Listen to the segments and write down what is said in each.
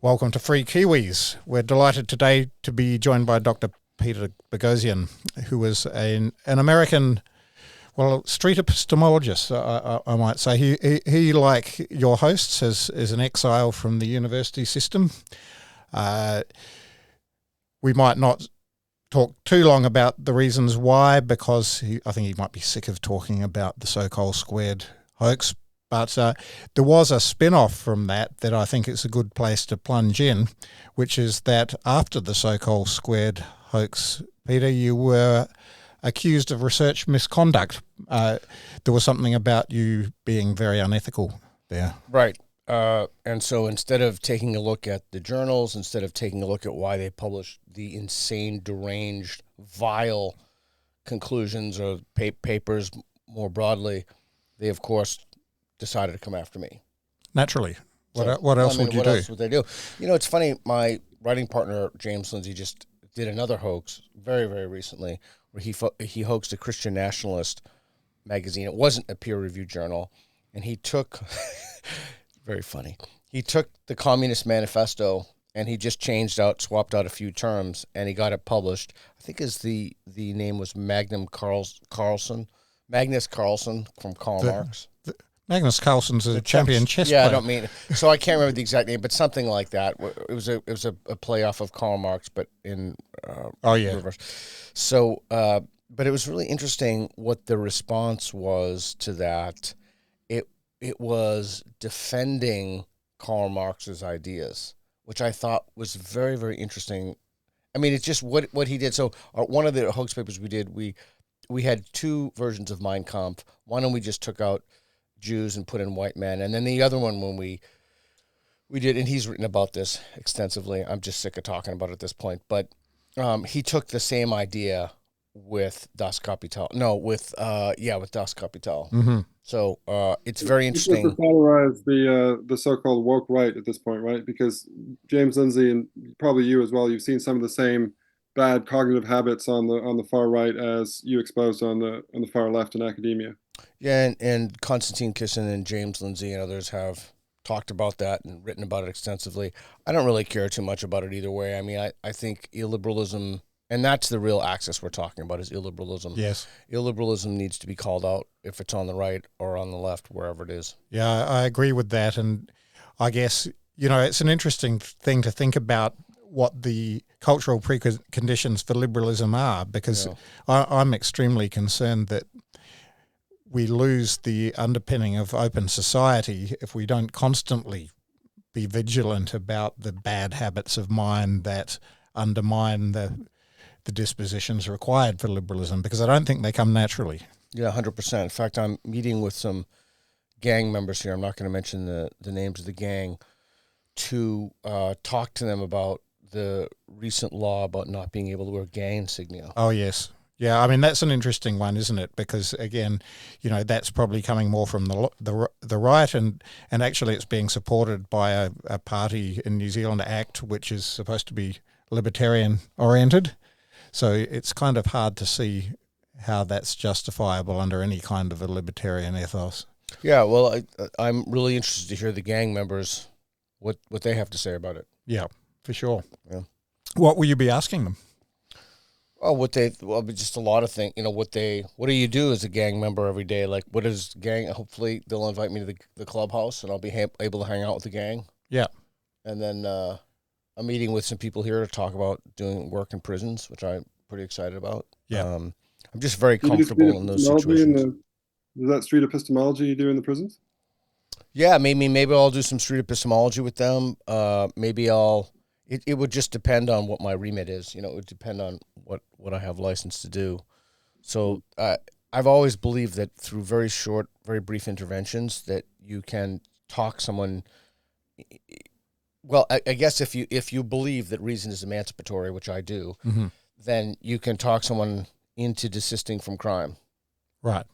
Welcome to Free Kiwis. We're delighted today to be joined by Dr. Peter Boghossian, who is an American, street epistemologist, I might say. He, like your hosts, is an exile from the university system. We might not talk too long about the reasons why, because I think he might be sick of talking about the Sokal squared hoax. But there was a spin-off from that I think it's a good place to plunge in, which is that after the Sokal squared hoax, Peter, you were accused of research misconduct. There was something about you being very unethical there. Right. And so instead of taking a look at the journals, instead of taking a look at why they published the insane, deranged, vile conclusions or papers more broadly, they, of course, decided to come after me. Naturally. What else would you do? What else would they do? You know, it's funny. My writing partner, James Lindsay, just did another hoax very, very recently where he hoaxed a Christian nationalist magazine. It wasn't a peer-reviewed journal. And he took, very funny, he took the Communist Manifesto and he just swapped out a few terms, and he got it published. I think the name was Magnus Carlsen from Karl Marx. Magnus Carlsen's a champion chess player. Yeah, I don't mean so. I can't remember the exact name, but something like that. It was a playoff of Karl Marx, but in reverse. So, but it was really interesting what the response was to that. It was defending Karl Marx's ideas, which I thought was very, very interesting. I mean, it's just what he did. So, one of the hoax papers we did, we had two versions of Mein Kampf. One, and we just took out Jews and put in white men, and then the other one when we did, and he's written about this extensively. I'm just sick of talking about it at this point, but he took the same idea with Das Kapital. No, with Das Kapital. Mm-hmm. So it's very interesting. To polarize the so-called woke right at this point, right? Because James Lindsay and probably you as well, you've seen some of the same bad cognitive habits on the far right as you exposed on the far left in academia. Yeah, and Konstantin Kisin and James Lindsay and others have talked about that and written about it extensively. I don't really care too much about it either way. I mean, I think illiberalism, and that's the real axis we're talking about, is illiberalism. Yes. Illiberalism needs to be called out if it's on the right or on the left, wherever it is. Yeah, I agree with that. And I guess, it's an interesting thing to think about what the cultural preconditions for liberalism are, because I'm extremely concerned that we lose the underpinning of open society if we don't constantly be vigilant about the bad habits of mind that undermine the dispositions required for liberalism, because I don't think they come naturally. Yeah, 100%. In fact, I'm meeting with some gang members here. I'm not going to mention the names of the gang, to talk to them about the recent law about not being able to wear gang insignia. Oh, yes. Yeah, I mean, that's an interesting one, isn't it? Because, again, that's probably coming more from the right, and actually it's being supported by a party in New Zealand, ACT, which is supposed to be libertarian-oriented. So it's kind of hard to see how that's justifiable under any kind of a libertarian ethos. Yeah, well, I'm really interested to hear the gang members, what they have to say about it. Yeah, for sure. Yeah. What will you be asking them? Oh, just a lot of things. What do you do as a gang member every day? Like, what is gang? Hopefully, they'll invite me to the clubhouse, and I'll be able to hang out with the gang. Yeah. And then I'm meeting with some people here to talk about doing work in prisons, which I'm pretty excited about. Yeah. I'm just very comfortable in those situations. Is that street epistemology you do in the prisons? Yeah, maybe I'll do some street epistemology with them. Maybe It would just depend on what my remit is. It would depend on what I have license to do. So I've always believed that through very short, very brief interventions that you can talk someone. Well, I guess if you believe that reason is emancipatory, which I do, mm-hmm. then you can talk someone into desisting from crime. Right.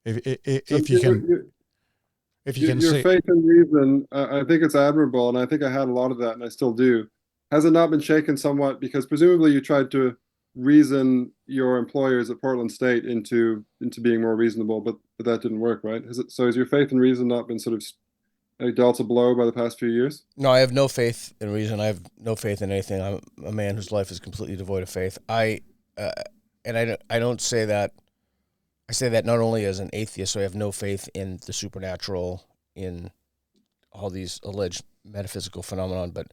If you can. If you can your see faith in reason, I think it's admirable, and I think I had a lot of that, and I still do. Has it not been shaken somewhat? Because presumably you tried to reason your employers at Portland State into being more reasonable, but that didn't work, right? So has your faith in reason not been sort of dealt a blow by the past few years? No, I have no faith in reason. I have no faith in anything. I'm a man whose life is completely devoid of faith. I don't say that. I say that not only as an atheist, so I have no faith in the supernatural, in all these alleged metaphysical phenomenon, but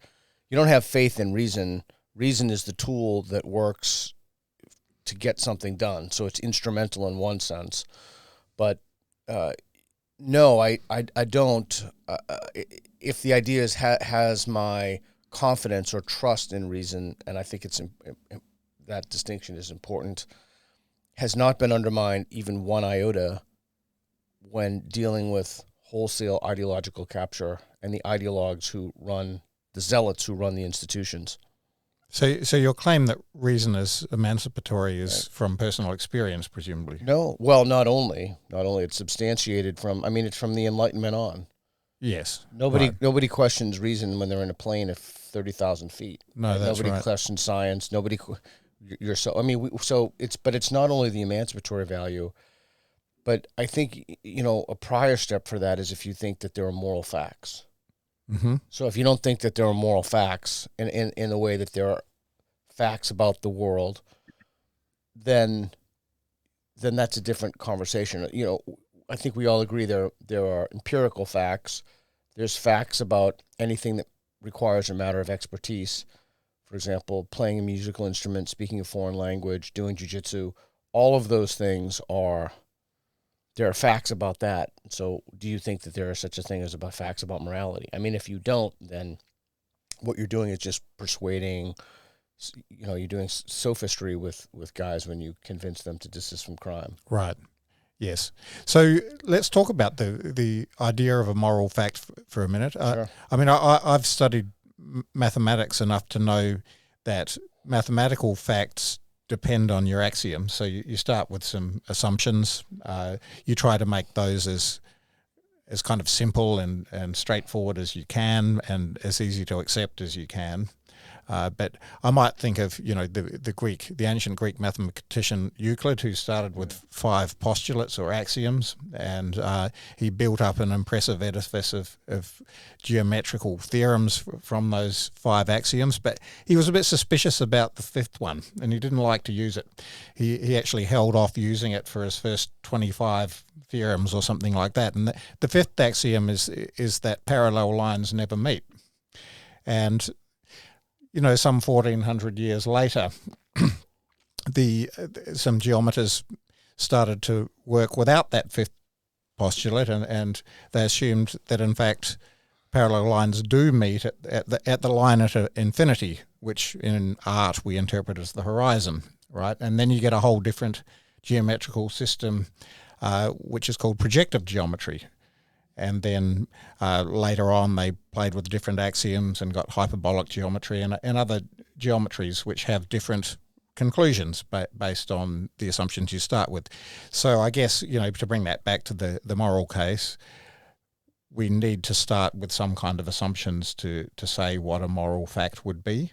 you don't have faith in reason. Reason is the tool that works to get something done, so it's instrumental in one sense. But no, I don't. If the idea has my confidence or trust in reason, and I think that distinction is important, has not been undermined even one iota when dealing with wholesale ideological capture and the ideologues the zealots who run the institutions. So your claim that reason is emancipatory is from personal experience, presumably? No, well, not only it's substantiated it's from the Enlightenment on. Yes. Nobody questions reason when they're in a plane at 30,000 feet. No, that's nobody right. questions science. But it's not only the emancipatory value, but I think, a prior step for that is if you think that there are moral facts. Mm-hmm. So if you don't think that there are moral facts in the way that there are facts about the world, then that's a different conversation. I think we all agree there are empirical facts. There's facts about anything that requires a matter of expertise. For example, playing a musical instrument, speaking a foreign language, doing jiu-jitsu. All of those things there are facts about that. So do you think that there is such a thing as facts about morality? I mean, if you don't, then what you're doing is just persuading, you're doing sophistry with guys when you convince them to desist from crime. Right. Yes. So let's talk about the idea of a moral fact for a minute. Sure. I've studied mathematics enough to know that mathematical facts depend on your axioms. So you start with some assumptions. You try to make those as kind of simple and straightforward as you can, and as easy to accept as you can. But I might think of the ancient Greek mathematician Euclid, who started with 5 postulates or axioms, and he built up an impressive edifice of geometrical theorems from those 5 axioms. But he was a bit suspicious about the 5th one, and he didn't like to use it. He actually held off using it for his first 25 theorems or something like that. And the 5th axiom is that parallel lines never meet. And some 1,400 years later, some geometers started to work without that 5th postulate, and they assumed that in fact parallel lines do meet at the line at infinity, which in art we interpret as the horizon, right? And then you get a whole different geometrical system, which is called projective geometry. And then later on they played with different axioms and got hyperbolic geometry and other geometries which have different conclusions based on the assumptions you start with. So I guess, to bring that back to the moral case, we need to start with some kind of assumptions to say what a moral fact would be.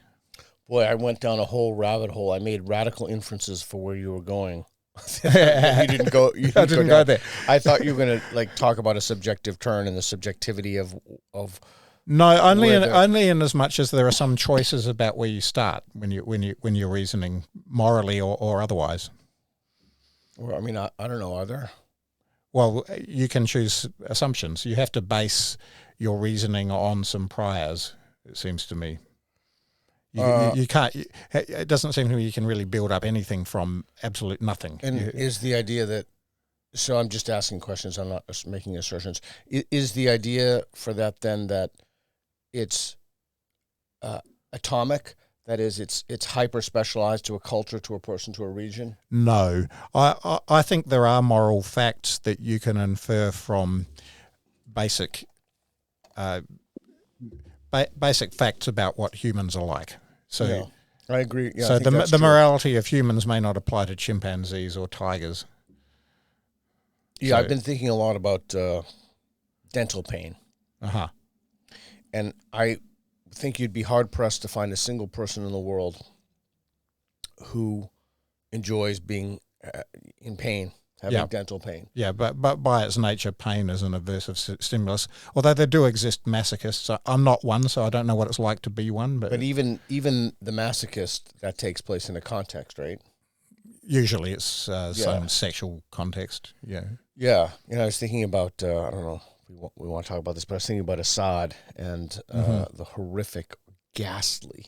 Boy, I went down a whole rabbit hole. I made radical inferences for where you were going. You didn't go. I didn't go there. I thought you were going to talk about a subjective turn and the subjectivity of. No, only in as much as there are some choices about where you start when you're reasoning morally or otherwise. Well, I don't know. Are there? Well, you can choose assumptions. You have to base your reasoning on some priors. It seems to me. You can't. It doesn't seem to me you can really build up anything from absolute nothing. And is the idea that? So I'm just asking questions. I'm not making assertions. Is the idea for that then that it's atomic? That is, it's hyper specialized to a culture, to a person, to a region? No, I think there are moral facts that you can infer from basic. Basic facts about what humans are like. So yeah, I agree. Yeah, so the morality of humans may not apply to chimpanzees or tigers. Yeah, I've been thinking a lot about dental pain. Uh-huh. And I think you'd be hard-pressed to find a single person in the world who enjoys being in pain. having dental pain. Yeah, but by its nature, pain is an aversive stimulus. Although there do exist masochists. I'm not one, so I don't know what it's like to be one. But even the masochist, that takes place in a context, right? Usually it's some sexual context, yeah. Yeah. I was thinking about, I don't know if we want to talk about this, but I was thinking about Assad and the horrific, ghastly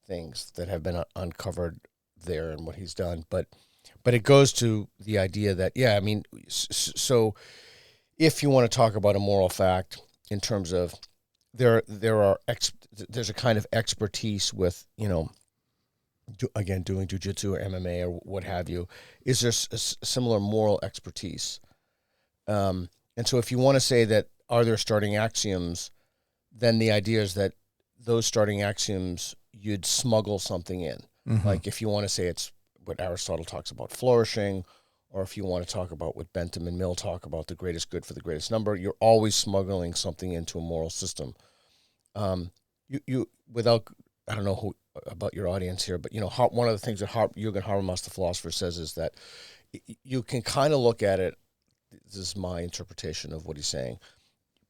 things that have been uncovered there and what he's done. But it goes to the idea that, so if you want to talk about a moral fact in terms of there's a kind of expertise with, again, doing jiu-jitsu or MMA or what have you, is there a similar moral expertise? And so if you want to say that, are there starting axioms, then the idea is that those starting axioms, you'd smuggle something in. Mm-hmm. Like if you want to say it's what Aristotle talks about, flourishing, or if you want to talk about what Bentham and Mill talk about, the greatest good for the greatest number, you're always smuggling something into a moral system. You without, I don't know about your audience here, but one of the things that Jürgen Habermas, the philosopher, says is that you can kind of look at it. This is my interpretation of what he's saying,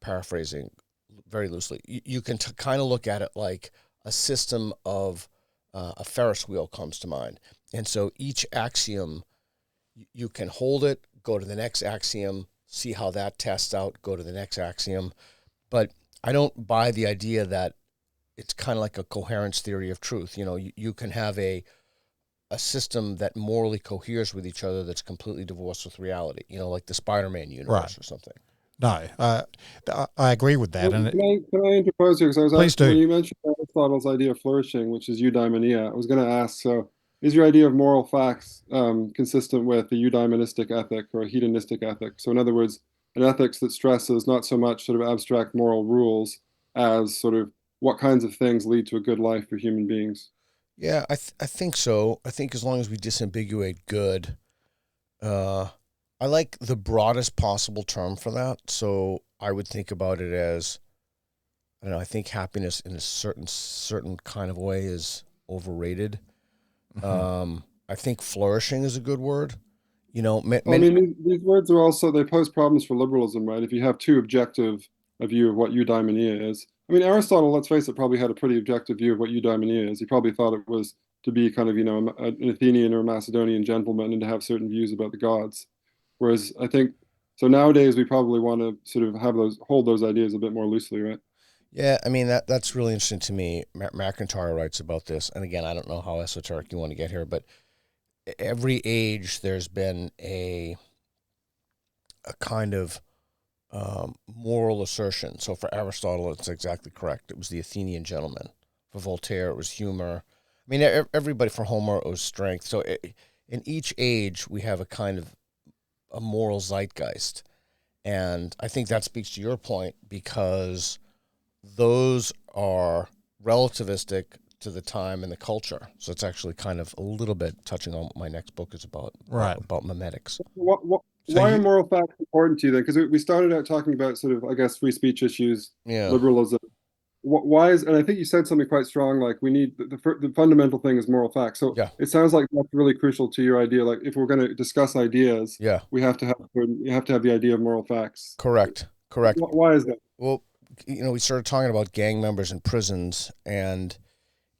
paraphrasing very loosely. You can kind of look at it like a system of a Ferris wheel comes to mind. And so each axiom, you can hold it, go to the next axiom, see how that tests out, go to the next axiom. But I don't buy the idea that it's kind of like a coherence theory of truth. You can have a system that morally coheres with each other that's completely divorced with reality, like the Spider-Man universe or something. No, I agree with that. Can I interpose here? Because Please do. When you mentioned Aristotle's idea of flourishing, which is eudaimonia, I was going to ask, so is your idea of moral facts consistent with a eudaimonistic ethic or a hedonistic ethic? So in other words, an ethics that stresses not so much sort of abstract moral rules as sort of what kinds of things lead to a good life for human beings? Yeah, I think so. I think as long as we disambiguate good, I like the broadest possible term for that. So I would think about it as, I don't know, I think happiness in a certain kind of way is overrated. Mm-hmm. I think flourishing is a good word. These words are also, they pose problems for liberalism, right? If you have too objective a view of what eudaimonia is. Aristotle, let's face it, probably had a pretty objective view of what eudaimonia is. He probably thought it was to be kind of, an Athenian or a Macedonian gentleman and to have certain views about the gods. Whereas I think, so nowadays we probably want to sort of hold those ideas a bit more loosely, right? Yeah, that's really interesting to me. McIntyre writes about this, and again, I don't know how esoteric you want to get here, but every age there's been a kind of moral assertion. So for Aristotle, it's exactly correct. It was the Athenian gentleman. For Voltaire, it was humor. Everybody, for Homer, it was strength. So in each age, we have a kind of a moral zeitgeist. And I think that speaks to your point because those are relativistic to the time and the culture. So it's actually kind of a little bit touching on what my next book is about, about memetics. Why are moral facts important to you then? Because we started out talking about sort of, I guess, free speech issues, liberalism. Why is, and I think you said something quite strong, like we need, the fundamental thing is moral facts. So it sounds like that's really crucial to your idea. Like if we're going to discuss ideas, we have to have the idea of moral facts. Correct. Why is that? Well, we started talking about gang members in prisons, and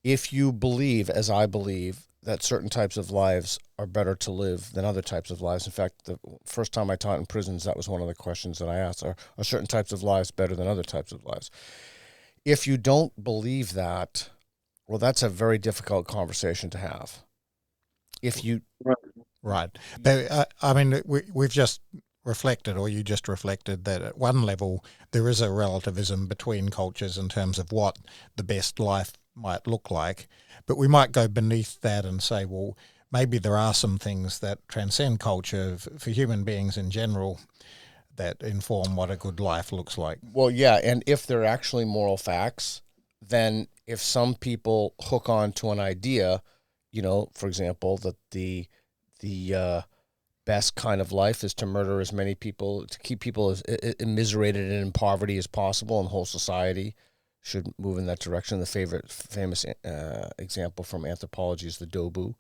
if you believe, as I believe, that certain types of lives are better to live than other types of lives. In fact, the first time I taught in prisons, that was one of the questions that I asked, are certain types of lives better than other types of lives? If you don't believe that, well, that's a very difficult conversation to have. If you... Right. We've just reflected, or you just reflected, that at one level there is a relativism between cultures in terms of what the best life might look like, but we might go beneath that and say, well, maybe there are some things that transcend culture for human beings in general that inform what a good life looks like. Well, yeah, and if they're actually moral facts, then if some people hook on to an idea, for example, that the best kind of life is to murder as many people, to keep people as immiserated and in poverty as possible, and the whole society should move in that direction. The famous example from anthropology is the Dobu.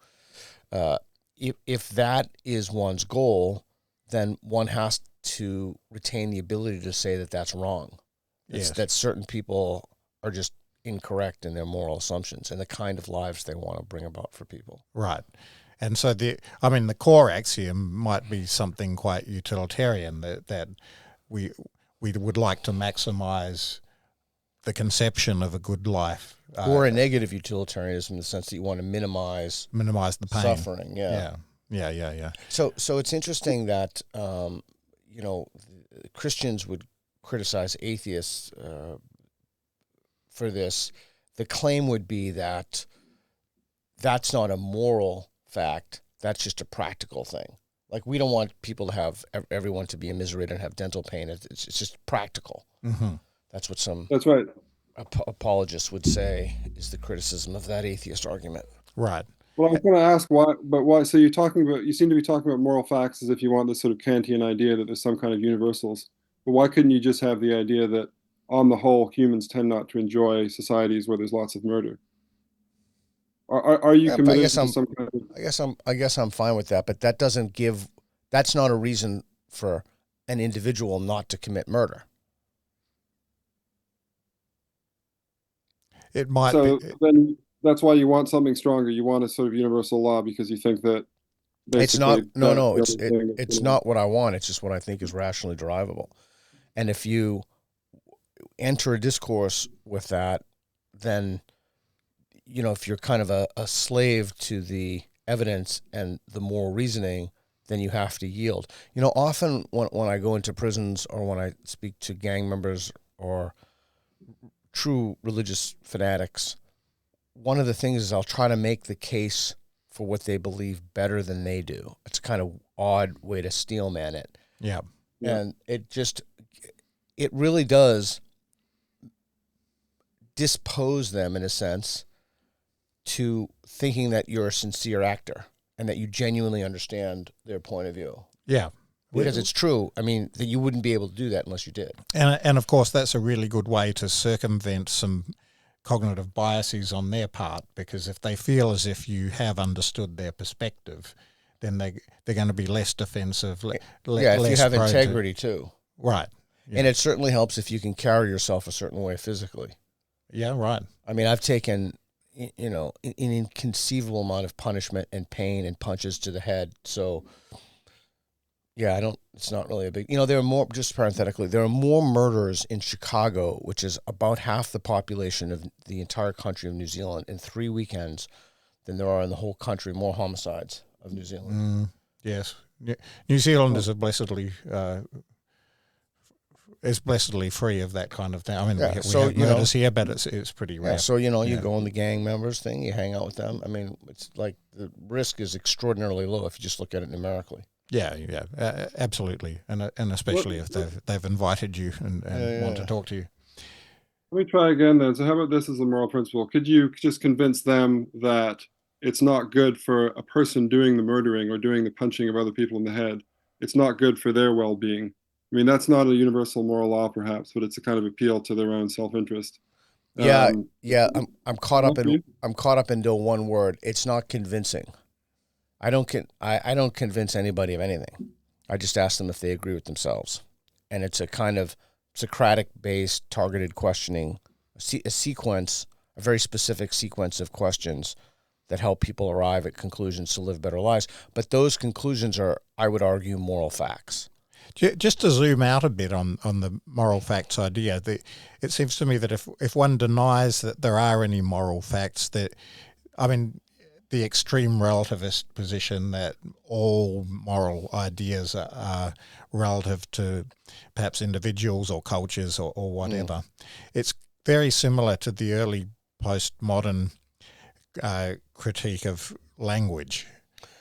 If that is one's goal, then one has to retain the ability to say that that's wrong. Yes. That certain people are just incorrect in their moral assumptions and the kind of lives they want to bring about for people. Right. And so the core axiom might be something quite utilitarian, that we would like to maximize the conception of a good life. Or a negative utilitarianism in the sense that you want to minimize the pain. Suffering, Yeah. So it's interesting that, Christians would criticize atheists for this. The claim would be that that's not a moral fact. That's just a practical thing. Like, we don't want people to have everyone to be immiserated and have dental pain. It's just practical. Mm-hmm. That's what That's right. Apologists would say is the criticism of that atheist argument. Right. Well, I was going to ask why? So you seem to be talking about moral facts as if you want this sort of Kantian idea that there's some kind of universals. But why couldn't you just have the idea that, on the whole, humans tend not to enjoy societies where there's lots of murder? Are you committed to some kind of? I guess I'm fine with that, but that doesn't give. That's not a reason for an individual not to commit murder. It might. So then that's why you want something stronger. You want a sort of universal law because you think that. It's not. No. It's not what I want. It's just what I think is rationally derivable. And if you enter a discourse with that, then, if you're kind of a slave to the evidence and the moral reasoning, then you have to yield. Often when I go into prisons or when I speak to gang members or true religious fanatics, one of the things is I'll try to make the case for what they believe better than they do. It's a kind of odd way to steelman it. Yeah. And it really does dispose them, in a sense, to thinking that you're a sincere actor and that you genuinely understand their point of view. Yeah. Because it's true. I mean, that you wouldn't be able to do that unless you did. And of course, that's a really good way to circumvent some cognitive biases on their part, because if they feel as if you have understood their perspective, then they're going to be less defensive. If you have integrity too. Right. Yeah. And it certainly helps if you can carry yourself a certain way physically. Yeah, right. I mean, I've taken, an inconceivable amount of punishment and pain and punches to the head. So, it's not really a big, there are more, just parenthetically, there are more murders in Chicago, which is about half the population of the entire country of New Zealand, in 3 weekends than there are in the whole country, more homicides of New Zealand. Yes. New Zealand is blessedly free of that kind of thing. I mean, we have murders here, but it's pretty rare. Yeah, so, you go on the gang members thing, you hang out with them. I mean, it's like the risk is extraordinarily low if you just look at it numerically. Yeah, absolutely, and especially if they've invited you and want to talk to you. Let me try again then. So how about this as a moral principle? Could you just convince them that it's not good for a person doing the murdering or doing the punching of other people in the head? It's not good for their well-being. I mean, that's not a universal moral law, perhaps, but it's a kind of appeal to their own self-interest. I'm caught up into one word. It's not convincing. I don't convince anybody of anything. I just ask them if they agree with themselves, and it's a kind of Socratic-based targeted questioning, a very specific sequence of questions that help people arrive at conclusions to live better lives. But those conclusions are, I would argue, moral facts. Just to zoom out a bit on the moral facts idea, it seems to me that if one denies that there are any moral facts, the extreme relativist position that all moral ideas are relative to perhaps individuals or cultures or whatever. It's very similar to the early postmodern critique of language.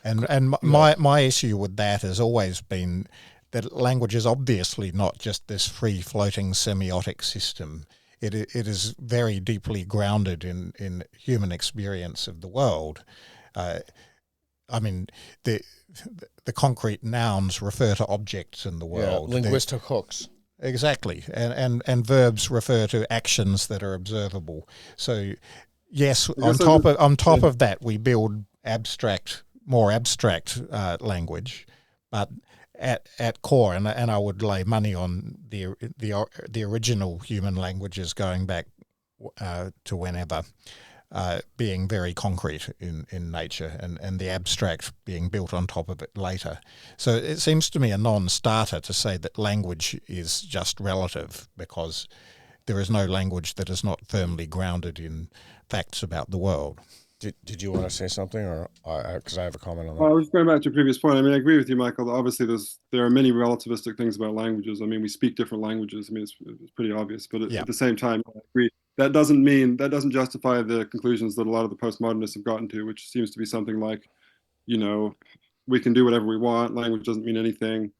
And my issue with that has always been that language is obviously not just this free-floating semiotic system. It is very deeply grounded in human experience of the world. The concrete nouns refer to objects in the world. Linguistic hooks. Exactly, and verbs refer to actions that are observable. So, yes, on top of that, we build more abstract language, but at core, and I would lay money on the original human languages going back to whenever, being very concrete in nature, and the abstract being built on top of it later. So it seems to me a non-starter to say that language is just relative, because there is no language that is not firmly grounded in facts about the world. Did you want to say something, or because I have a comment on that? I was going back to your previous point. I mean, I agree with you, Michael. Obviously, there are many relativistic things about languages. I mean, we speak different languages. I mean, it's pretty obvious. But at the same time, I agree. That doesn't justify the conclusions that a lot of the postmodernists have gotten to, which seems to be something like, we can do whatever we want. Language doesn't mean anything.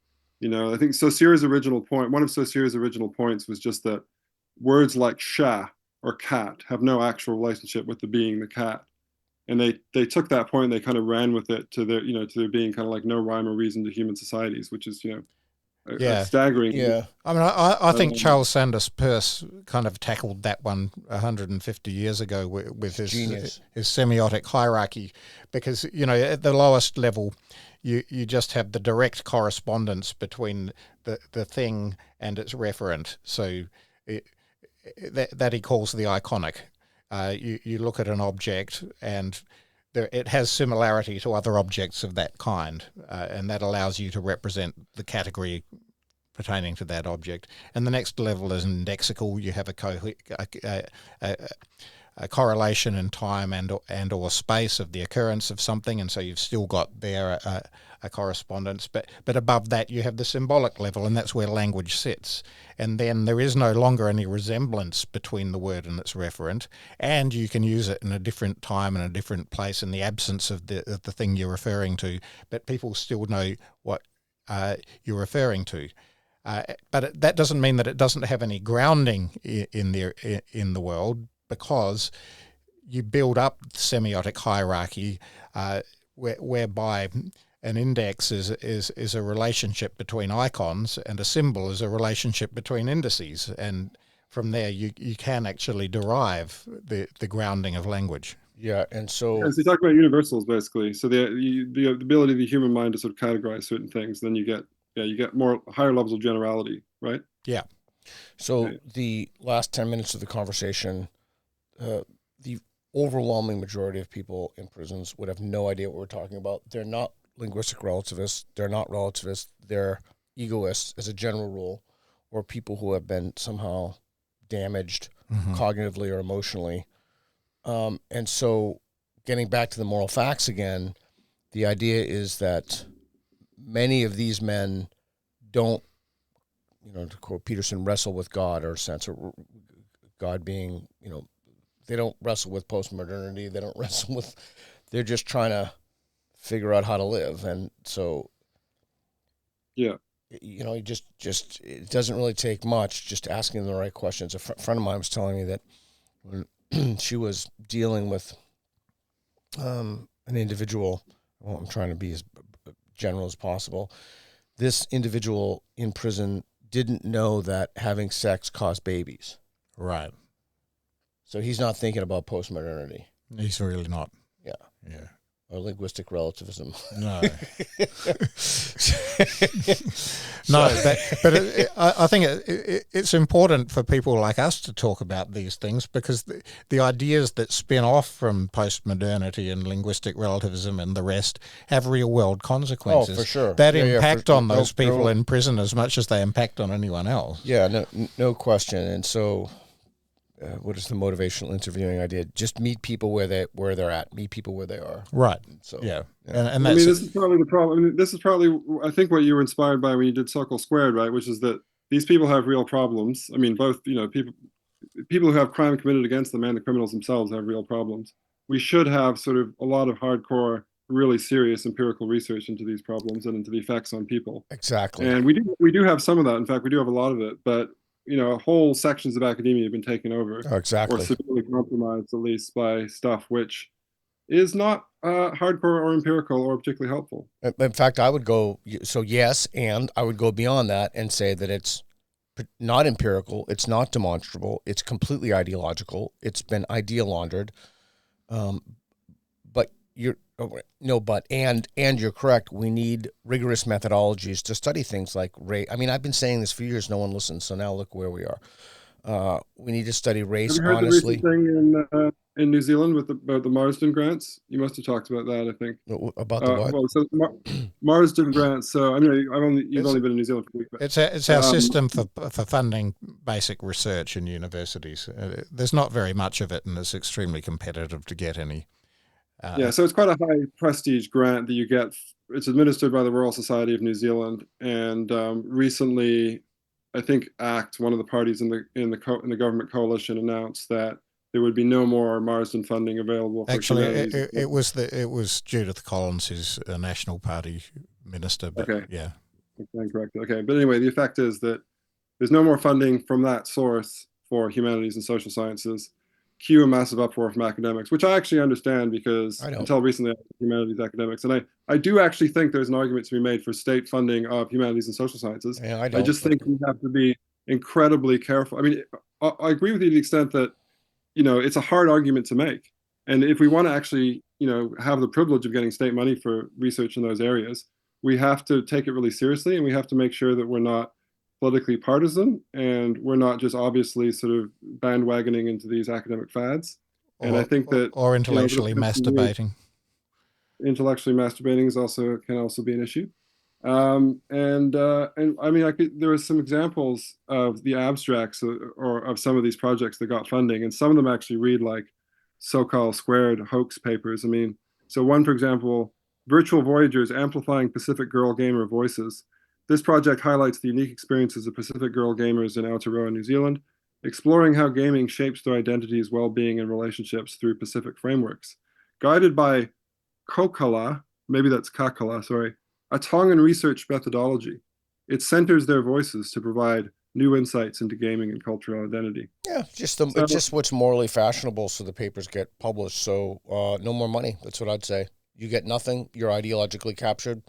I think Saussure's one of Saussure's original points was just that words like chat or cat have no actual relationship with the being the cat. And they took that point and they kind of ran with it to there being kind of like no rhyme or reason to human societies, which is, staggering. Yeah. I mean, I think Charles Sanders Peirce kind of tackled that one 150 years ago with his semiotic hierarchy, because, at the lowest level, you just have the direct correspondence between the thing and its referent. So that he calls the iconic. You look at an object and it has similarity to other objects of that kind, and that allows you to represent the category pertaining to that object. And the next level is indexical. You have a correlation in time and or space of the occurrence of something, and so you've still got there a correspondence. But above that, you have the symbolic level, and that's where language sits. And then there is no longer any resemblance between the word and its referent, and you can use it in a different time and a different place in the absence of the thing you're referring to, but people still know what you're referring to. But that doesn't mean that it doesn't have any grounding in the world, because you build up semiotic hierarchy whereby an index is a relationship between icons, and a symbol is a relationship between indices, and from there you can actually derive the grounding of language. Yeah, and so you talk about universals basically. So the ability of the human mind to sort of categorize certain things, then you get more higher levels of generality, right? Yeah. So the last 10 minutes of the conversation, the overwhelming majority of people in prisons would have no idea what we're talking about. They're not linguistic relativists. They're not relativists. They're egoists as a general rule, or people who have been somehow damaged cognitively or emotionally. And so getting back to the moral facts again, the idea is that many of these men don't, to quote Peterson, wrestle with God, or sense of God being, they don't wrestle with postmodernity. They don't wrestle with, they're just trying to figure out how to live. And so, just it doesn't really take much, just asking the right questions. A friend of mine was telling me that when she was dealing with an individual, well, I'm trying to be as general as possible. This individual in prison didn't know that having sex caused babies. Right. So he's not thinking about postmodernity. He's really not. Yeah. Yeah. Or linguistic relativism. No. I think it's important for people like us to talk about these things, because the ideas that spin off from postmodernity and linguistic relativism and the rest have real world consequences. Oh, for sure. That impact on those people in prison as much as they impact on anyone else. Yeah, no question. And so what is the motivational interviewing idea? Just meet people where they're at. Meet people where they are. Right. So yeah. And that's, this is probably the problem. This is probably, I think, what you were inspired by when you did Sokal Squared, right? Which is that these people have real problems. I mean, both people who have crime committed against them and the criminals themselves have real problems. We should have sort of a lot of hardcore, really serious empirical research into these problems and into the effects on people. Exactly. And we do have some of that. In fact, we do have a lot of it, but whole sections of academia have been taken over, exactly, or severely compromised, at least, by stuff which is not hardcore or empirical or particularly helpful. In fact, I would go, and I would go beyond that and say that it's not empirical, it's not demonstrable, it's completely ideological, it's been idea laundered. But you're correct. We need rigorous methodologies to study things like race. I mean, I've been saying this for years. No one listens. So now look where we are. We need to study race Have you heard honestly. the recent thing in New Zealand about the Marsden grants? You must have talked about that, I think. About the what? Well, so Marsden grants. So I mean, you've only been in New Zealand for a week. But, it's our system for funding basic research in universities. There's not very much of it, and it's extremely competitive to get any. So it's quite a high prestige grant that you get. It's administered by the Royal Society of New Zealand, and recently, I think ACT, one of the parties in the government coalition, announced that there would be no more Marsden funding available. Actually, it was Judith Collins, who's a National Party minister. But okay. Yeah. Correct. Okay, but anyway, the effect is that there's no more funding from that source for humanities and social sciences. Cue a massive uproar from academics, which I actually understand because until recently I was humanities academics, and I do actually think there's an argument to be made for state funding of humanities and social sciences. Yeah, I just think we have to be incredibly careful. I mean, I agree with you to the extent that, it's a hard argument to make. And if we want to actually, have the privilege of getting state money for research in those areas, we have to take it really seriously, and we have to make sure that we're not politically partisan, and we're not just obviously sort of bandwagoning into these academic fads. And I think that intellectually masturbating. Intellectually masturbating can also be an issue. And I mean, there are some examples of the abstracts or of some of these projects that got funding, and some of them actually read like Sokal squared hoax papers. I mean, so one, for example, Virtual Voyagers Amplifying Pacific Girl Gamer Voices. This project highlights the unique experiences of Pacific Girl gamers in Aotearoa, New Zealand, exploring how gaming shapes their identities, well-being, and relationships through Pacific frameworks. Guided by Kokala, maybe that's Kakala, sorry, a Tongan research methodology. It centers their voices to provide new insights into gaming and cultural identity. Yeah, it's just what's morally fashionable, so the papers get published. So no more money. That's what I'd say. You get nothing. You're ideologically captured.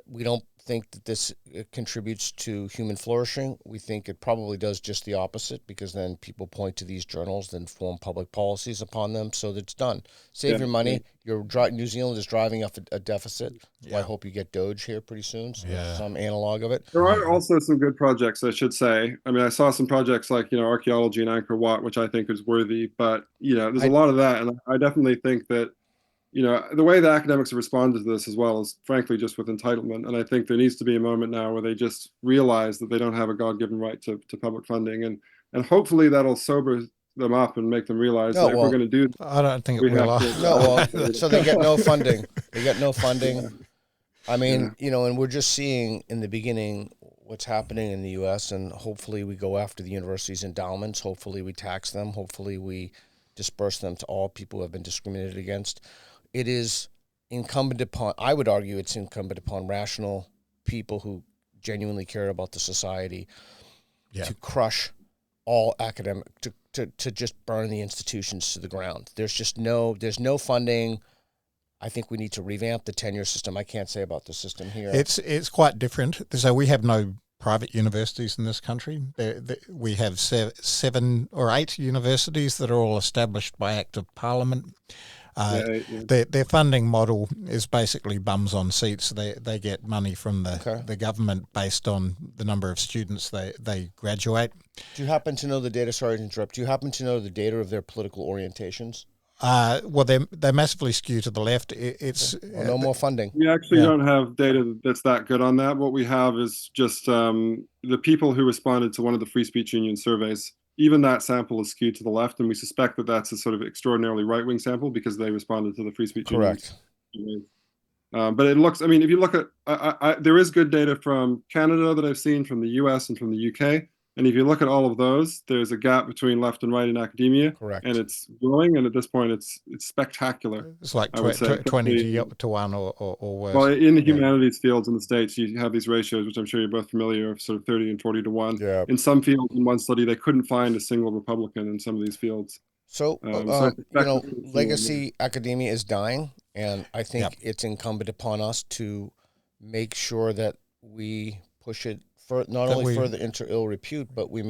We don't think that this contributes to human flourishing. We think it probably does just the opposite, because then people point to these journals, then form public policies upon them, so that it's done. Save your money. New Zealand is driving up a deficit. Yeah. Well, I hope you get Doge here pretty soon, so some analog of it. There are also some good projects, I should say. I mean, I saw some projects like, archaeology in Angkor Wat, which I think is worthy, but, there's a lot of that, and I definitely think that the way the academics have responded to this as well is frankly just with entitlement. And I think there needs to be a moment now where they just realize that they don't have a God-given right to public funding. And hopefully that'll sober them up and make them realize that if we're going to do that, I don't think it will. So they get no funding. They get no funding. I mean, and we're just seeing in the beginning what's happening in the U.S., and hopefully we go after the university's endowments. Hopefully we tax them. Hopefully we disperse them to all people who have been discriminated against. It is incumbent upon, I would argue it's incumbent upon rational people who genuinely care about the society to crush all academic, to just burn the institutions to the ground. There's no funding. I think we need to revamp the tenure system. I can't say about the system here. It's quite different. So we have no private universities in this country. We have 7 or 8 universities that are all established by Act of Parliament. Their funding model is basically bums on seats. They get money from the government based on the number of students they graduate. Do you happen to know the data? Sorry to interrupt. Do you happen to know the data of their political orientations? Well, they massively skew to the left. No more funding. We actually don't have data that's that good on that. What we have is just the people who responded to one of the Free Speech Union surveys. Even that sample is skewed to the left, and we suspect that that's a sort of extraordinarily right-wing sample because they responded to the Free Speech Union. Correct. But it looks, I mean, if you look at, there is good data from Canada that I've seen, from the US and from the UK. And if you look at all of those, there's a gap between left and right in academia. Correct. And it's growing, and at this point, it's spectacular. It's like 20 to 1 or worse. Well, in the humanities fields in the States, you have these ratios, which I'm sure you're both familiar with, sort of 30 and 40 to 1. Yeah. In some fields, in one study, they couldn't find a single Republican in some of these fields. So, legacy academia is dying, and I think it's incumbent upon us to make sure that we push it not only further into ill repute, but we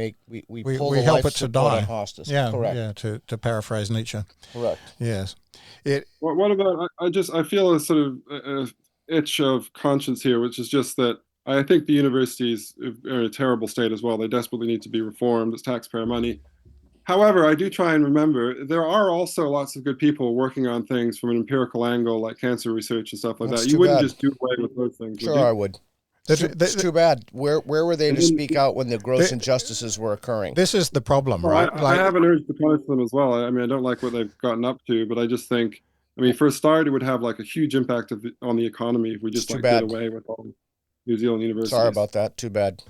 pull the help life it to support die. on hostage. Yeah, correct. Yeah, to paraphrase Nietzsche. Correct. Yes. What about, I feel a sort of itch of conscience here, which is just that I think the universities are in a terrible state as well. They desperately need to be reformed. It's taxpayer money. However, I do try and remember there are also lots of good people working on things from an empirical angle, like cancer research and stuff like That's that. You wouldn't bad. just do away with those things, Sure, would you? I would. It's too bad. Where were they to speak out when the gross injustices were occurring? This is the problem, Well, right? I have an urge to punish them as well. I mean, I don't like what they've gotten up to, but I just think, I mean, for a start, it would have like a huge impact on the economy if we just like did away with all New Zealand universities. Sorry about that. Too bad.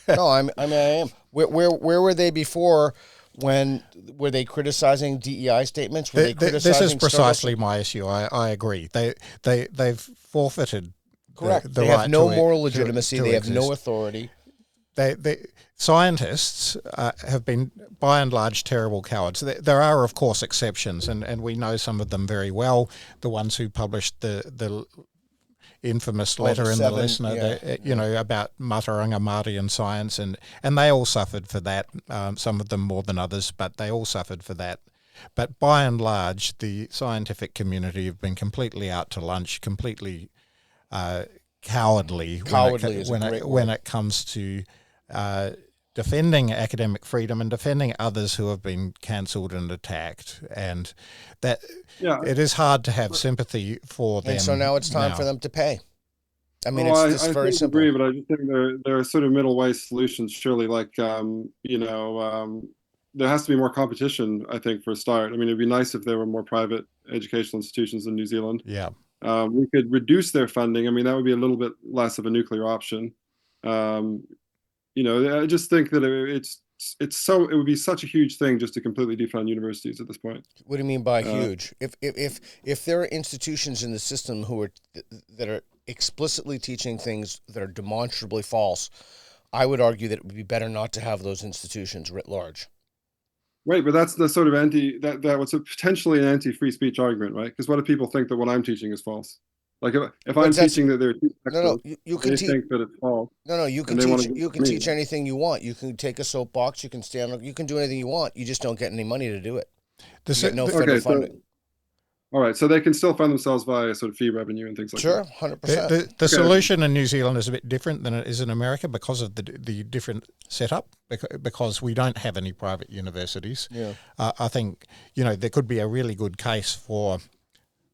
No, I am. Where were they before? When were they criticizing DEI statements? Were they criticizing? This is precisely my issue. I agree. They've forfeited. Correct. They have no moral legitimacy. They have no authority. Scientists have been, by and large, terrible cowards. There are, of course, exceptions, and we know some of them very well. The ones who published the infamous letter in the Listener, about Mataranga Māori and science, and they all suffered for that. Some of them more than others, but they all suffered for that. But by and large, the scientific community have been completely out to lunch, completely cowardly when it comes to defending academic freedom and defending others who have been cancelled and attacked, and that it is hard to have sympathy for them. And so now it's time for them to pay. I mean, it's very simple. I agree, but I just think there are sort of middle way solutions. Surely, like there has to be more competition. I think for a start. I mean, it'd be nice if there were more private educational institutions in New Zealand. Yeah. We could reduce their funding. I mean, that would be a little bit less of a nuclear option. I just think that it would be such a huge thing just to completely defund universities at this point. What do you mean by huge? If there are institutions in the system that are explicitly teaching things that are demonstrably false, I would argue that it would be better not to have those institutions writ large. Right, but that's the sort of that was potentially an anti-free speech argument, right? Because what if people think that what I'm teaching is false? Like if I'm teaching that they're you can think that it's false. No, you can teach anything you want. You can take a soapbox, you can stand, you can do anything you want. You just don't get any money to do it. You get no federal funding. All right, so they can still fund themselves via sort of fee revenue and things like that. Sure, 100%. The solution in New Zealand is a bit different than it is in America because of the different setup, because we don't have any private universities. Yeah. I think, there could be a really good case for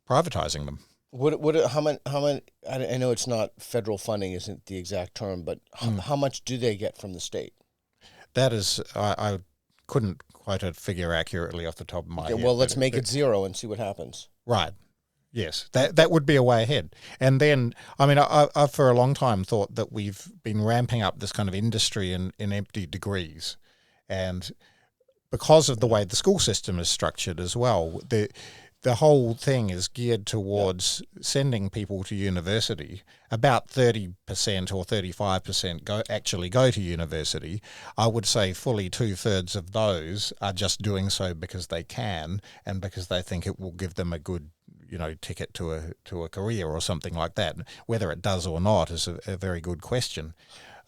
privatizing them. How many? I know it's not federal funding, isn't the exact term, but how much do they get from the state? That is, I couldn't quote a figure accurately off the top of my head. Well, let's make it zero and see what happens. Right. Yes, that would be a way ahead. And then, I mean, I've for a long time thought that we've been ramping up this kind of industry in empty degrees, and because of the way the school system is structured as well, the whole thing is geared towards sending people to university. About 30% or 35% actually go to university. I would say fully 2/3 of those are just doing so because they can and because they think it will give them a good, ticket to a career or something like that. Whether it does or not is a very good question.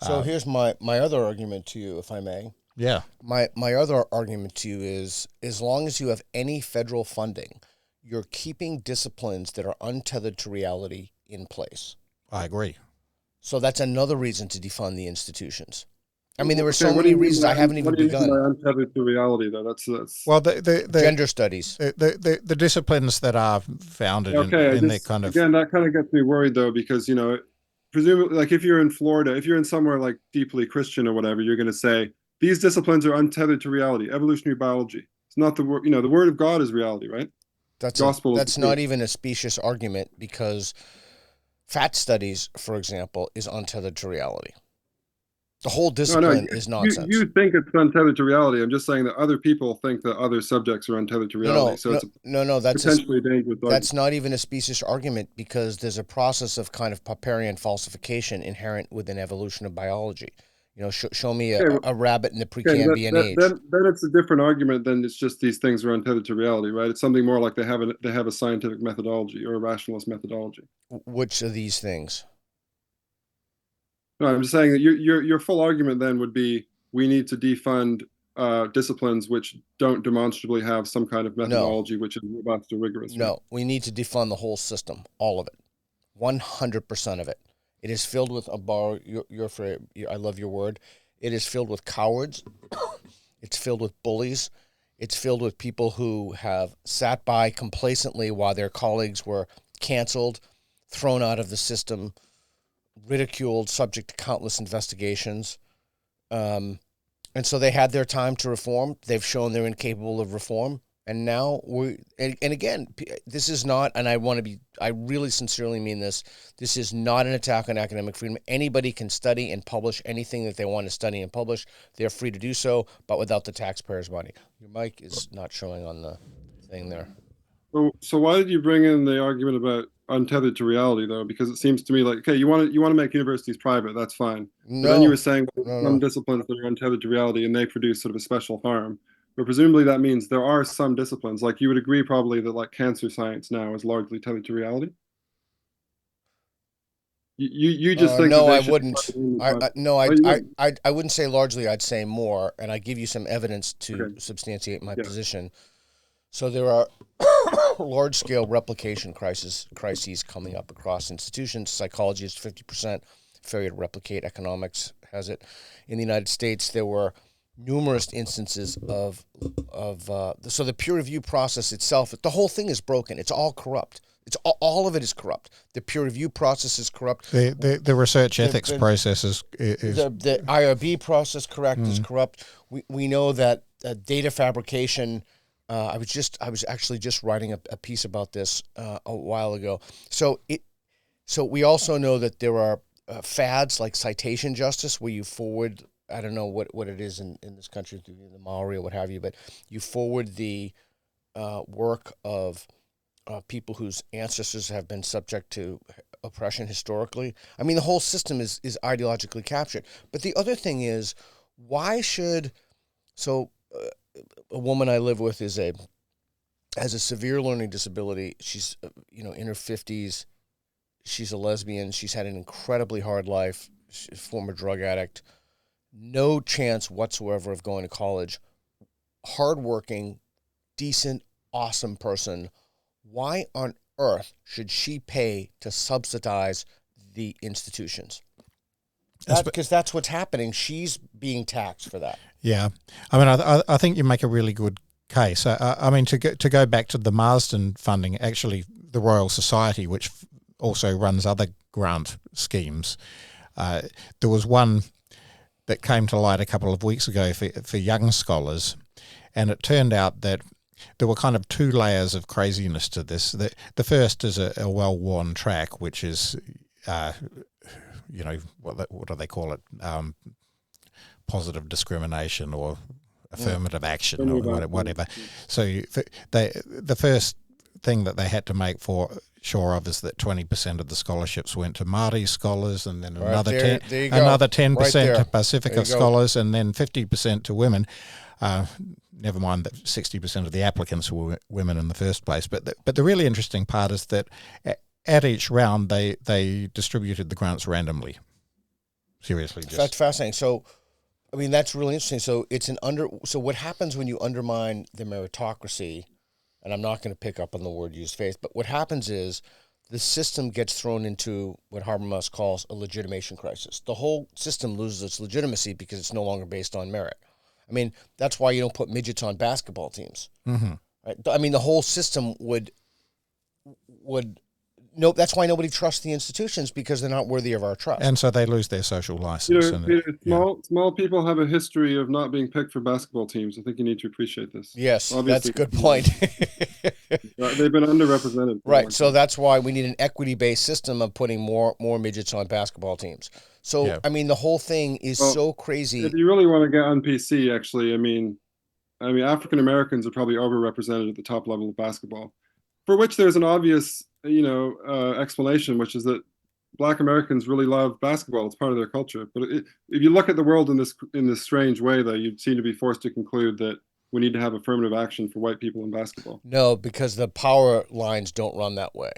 So here's my other argument to you, if I may. Yeah. My other argument to you is, as long as you have any federal funding, you're keeping disciplines that are untethered to reality in place. I agree. So that's another reason to defund the institutions. I mean, there were so many reasons I haven't even begun. What do you mean by untethered to reality, though? That's well, the gender studies, the disciplines that are founded in the kind of again, that kind of gets me worried though, because presumably, like if you're in Florida, if you're in somewhere like deeply Christian or whatever, you're going to say these disciplines are untethered to reality. Evolutionary biology. It's not the word. The word of God is reality, right? That's not even a specious argument, because fat studies, for example, is untethered to reality. The whole discipline is nonsense. You think it's untethered to reality. I'm just saying that other people think that other subjects are untethered to reality. That's potentially dangerous. That's not even a specious argument, because there's a process of kind of Popperian falsification inherent within evolution of biology. Show me a rabbit in the Precambrian age. Then it's a different argument than it's just these things are untethered to reality, right? It's something more like they have a scientific methodology or a rationalist methodology. Which of these things? No, I'm just saying that your full argument then would be we need to defund disciplines which don't demonstrably have some kind of methodology which is robust or rigorous. No, we need to defund the whole system, all of it, 100% of it. It is filled with, I love your word, it is filled with cowards. It's filled with bullies. It's filled with people who have sat by complacently while their colleagues were canceled, thrown out of the system, ridiculed, subject to countless investigations. And so they had their time to reform. They've shown they're incapable of reform. And now and again, this is not, and I really sincerely mean this, this is not an attack on academic freedom. Anybody can study and publish anything that they want to study and publish. They're free to do so, but without the taxpayers' money. Your mic is not showing on the thing there. So why did you bring in the argument about untethered to reality, though? Because it seems to me like, okay, you want to make universities private, that's fine. No, but then you were saying some no. disciplines that are untethered to reality and they produce sort of a special harm. But presumably that means there are some disciplines, like you would agree probably that like cancer science now is largely tethered to reality. You just think no, that I wouldn't. I wouldn't say largely. I'd say more, and I give you some evidence to substantiate my position. So there are large-scale replication crises coming up across institutions. Psychology is 50% failure to replicate. Economics has it. In the United States, there were numerous instances of so the peer review process itself, the whole thing is broken. It's all corrupt. It's all of it is corrupt. The peer review process is corrupt. The research ethics process is the IRB process is corrupt. We know that data fabrication. I was actually just writing a piece about this a while ago. So we also know that there are fads like citation justice, where you forward, I don't know what it is in this country, through the Maori or what have you, but you forward the work of people whose ancestors have been subject to oppression historically. I mean, the whole system is ideologically captured. But the other thing is, why should a woman I live with has a severe learning disability. She's in her 50s. She's a lesbian. She's had an incredibly hard life. She's a former drug addict. No chance whatsoever of going to college. Hardworking, decent, awesome person. Why on earth should she pay to subsidize the institutions? Because that's what's happening. She's being taxed for that. Yeah. I mean, I think you make a really good case. I mean, to go back to the Marsden funding, actually the Royal Society, which also runs other grant schemes, there was one that came to light a couple of weeks ago for young scholars, and it turned out that there were kind of two layers of craziness to this. The first is a well-worn track, which is, what do they call it? Positive discrimination or affirmative action or whatever. So the first thing that they had to make sure of is that 20% of the scholarships went to Māori scholars, and then another 10% to Pacifica scholars, and then 50% to women. Never mind that 60% of the applicants were women in the first place. But the really interesting part is that at each round they distributed the grants randomly. Seriously, that's fascinating. So, I mean, that's really interesting. So so what happens when you undermine the meritocracy? And I'm not going to pick up on the word used, faith, but what happens is the system gets thrown into what Habermas calls a legitimation crisis. The whole system loses its legitimacy because it's no longer based on merit. I mean, that's why you don't put midgets on basketball teams. Mm-hmm. Right? I mean, the whole system would no. That's why nobody trusts the institutions, because they're not worthy of our trust. And so they lose their social license. Small people have a history of not being picked for basketball teams. I think you need to appreciate this. Yes, obviously. That's a good point. They've been underrepresented. Right, so that's why we need an equity-based system of putting more midgets on basketball teams. So, I mean, the whole thing is so crazy. If you really want to get on PC, actually, I mean, African Americans are probably overrepresented at the top level of basketball, for which there's an obvious, explanation, which is that Black Americans really love basketball. It's part of their culture. But if you look at the world in this strange way, though, you'd seem to be forced to conclude that we need to have affirmative action for white people in basketball. No, because the power lines don't run that way.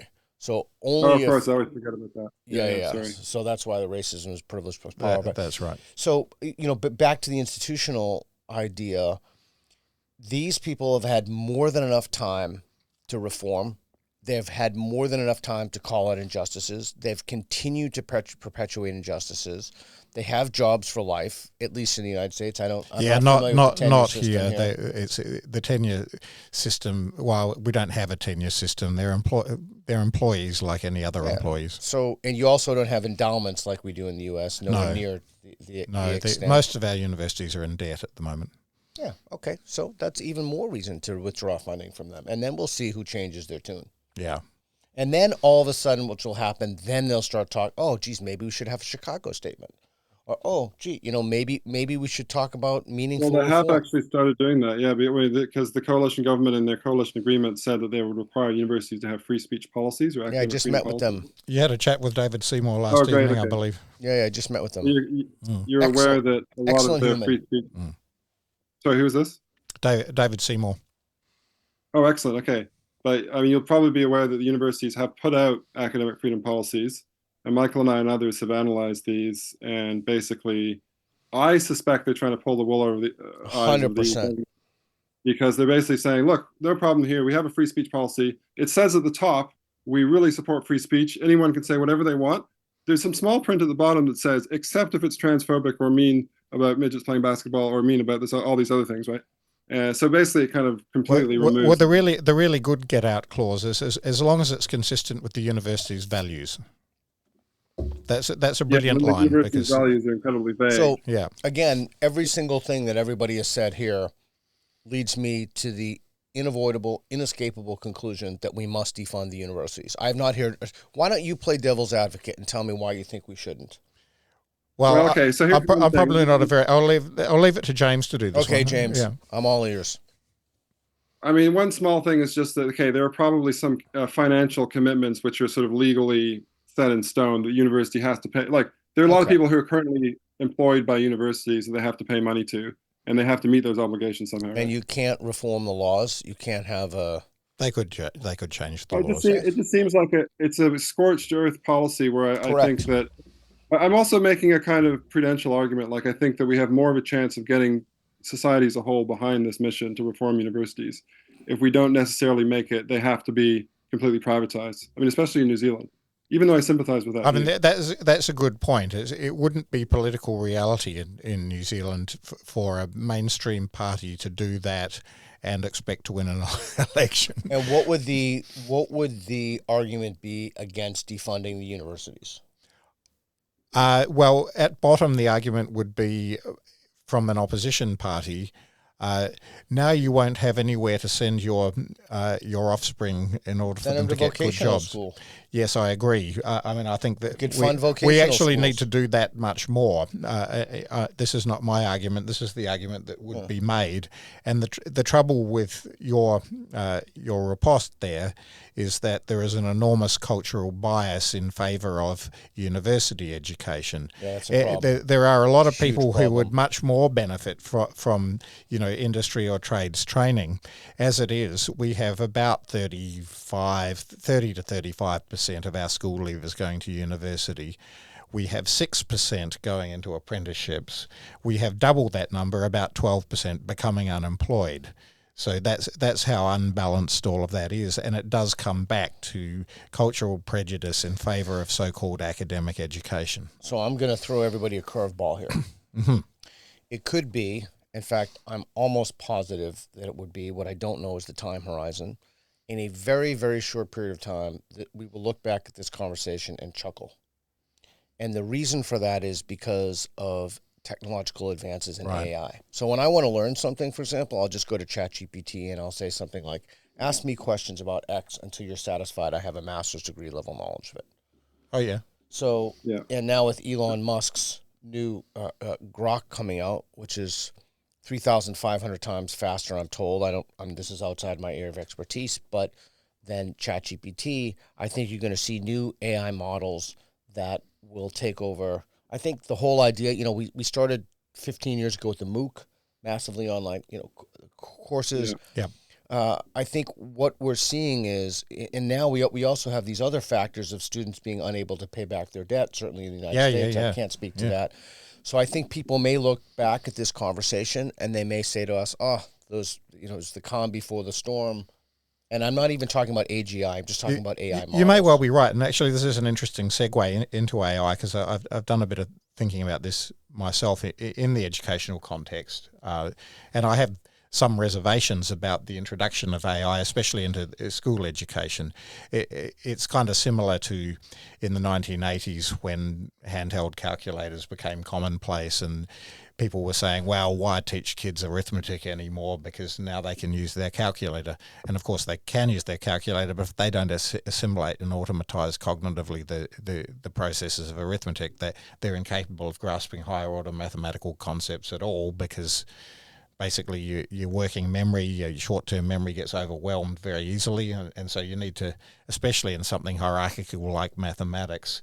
So only of course, I always forget about that. Yeah. Sorry. So that's why the racism is privilege plus power. That's right. So, but back to the institutional idea, these people have had more than enough time to reform. They've had more than enough time to call out injustices. They've continued to perpetuate injustices. They have jobs for life, at least in the United States. Not here. It's the tenure system. While we don't have a tenure system, they're employees like any other employees. So, and you also don't have endowments like we do in the U.S. Near the extent. Most of our universities are in debt at the moment. Yeah. Okay. So that's even more reason to withdraw funding from them, and then we'll see who changes their tune. Yeah. And then all of a sudden, what will happen? Then they'll start talking. Oh, geez, maybe we should have a Chicago statement. Or maybe we should talk about meaningful. Well, they have actually started doing that, yeah, because the coalition government in their coalition agreement said that they would require universities to have free speech policies. Or I just met with them. You had a chat with David Seymour last evening, I believe. Yeah, I just met with them. You're aware that a lot of their free speech. Sorry, who was this? David Seymour. Oh, excellent. Okay. But I mean, you'll probably be aware that the universities have put out academic freedom policies, and Michael and I and others have analyzed these. And basically, I suspect they're trying to pull the wool over the eyes of 100%. Because they're basically saying, look, no problem here. We have a free speech policy. It says at the top, we really support free speech. Anyone can say whatever they want. There's some small print at the bottom that says, except if it's transphobic or mean about midgets playing basketball or mean about this, all these other things, right? So basically, it kind of completely removes. Well, the really good get out clause is as long as it's consistent with the university's values. That's a brilliant line, because values are incredibly vague. So again, every single thing that everybody has said here leads me to the unavoidable, inescapable conclusion that we must defund the universities. I have not heard. Why don't you play devil's advocate and tell me why you think we shouldn't? Well, okay. So I'm probably not a very. I'll leave it to James to do this. Okay, James. Yeah. I'm all ears. I mean, one small thing is just that there are probably some financial commitments which are sort of legally set in stone that the university has to pay. Like there are a lot of people who are currently employed by universities that they have to pay money to, and they have to meet those obligations somehow. And you can't reform the laws. You can't have a. They could change the laws. It just seems like it's a scorched earth policy where I think that. I'm also making a kind of prudential argument. Like I think that we have more of a chance of getting society as a whole behind this mission to reform universities if we don't necessarily make it. They have to be completely privatized. I mean, especially in New Zealand. Even though I sympathise with that. I mean, that's a good point. It wouldn't be political reality in New Zealand for a mainstream party to do that and expect to win an election. And what would the argument be against defunding the universities? Well, at bottom, the argument would be from an opposition party. Now you won't have anywhere to send your offspring in order for them to get good jobs. School. Yes, I agree. I mean, I think that we actually schools. need to do that much more. This is not my argument. This is the argument that would be made. And the trouble with your riposte there is that there is an enormous cultural bias in favour of university education. Yeah, that's a problem. There are a lot of people who would much more benefit from industry or trades training. As it is, we have about 30 to 35% of our school leavers going to university. We have 6% going into apprenticeships. We have double that number, about 12%, becoming unemployed. So that's how unbalanced all of that is, and it does come back to cultural prejudice in favour of so-called academic education. So I'm going to throw everybody a curveball here. Mm-hmm. It could be, in fact, I'm almost positive that it would be, what I don't know is the time horizon, in a very, very short period of time, that we will look back at this conversation and chuckle. And the reason for that is because of technological advances in AI. So when I want to learn something, for example, I'll just go to ChatGPT and I'll say something like, ask me questions about X until you're satisfied I have a master's degree level knowledge of it. Oh, yeah. So, and now with Elon Musk's new Grok coming out, which is 3,500 times faster, I'm told. This is outside my area of expertise, but then ChatGPT, I think you're going to see new AI models that will take over. I think the whole idea, we started 15 years ago with the MOOC, massively online, courses. Yeah. I think what we're seeing is, and now we also have these other factors of students being unable to pay back their debt. Certainly in the United States, I can't speak to that. So I think people may look back at this conversation and they may say to us, "Oh, those, it's the calm before the storm." And I'm not even talking about AGI. I'm just talking about AI models. You may well be right. And actually, this is an interesting segue into AI, because I've done a bit of thinking about this myself in the educational context. And I have some reservations about the introduction of AI, especially into school education. It's kind of similar to in the 1980s when handheld calculators became commonplace and people were saying, well, why teach kids arithmetic anymore, because now they can use their calculator. And of course they can use their calculator, but if they don't assimilate and automatize cognitively the processes of arithmetic, they're incapable of grasping higher order mathematical concepts at all, because basically your working memory, your short-term memory gets overwhelmed very easily. And so you need to, especially in something hierarchical like mathematics,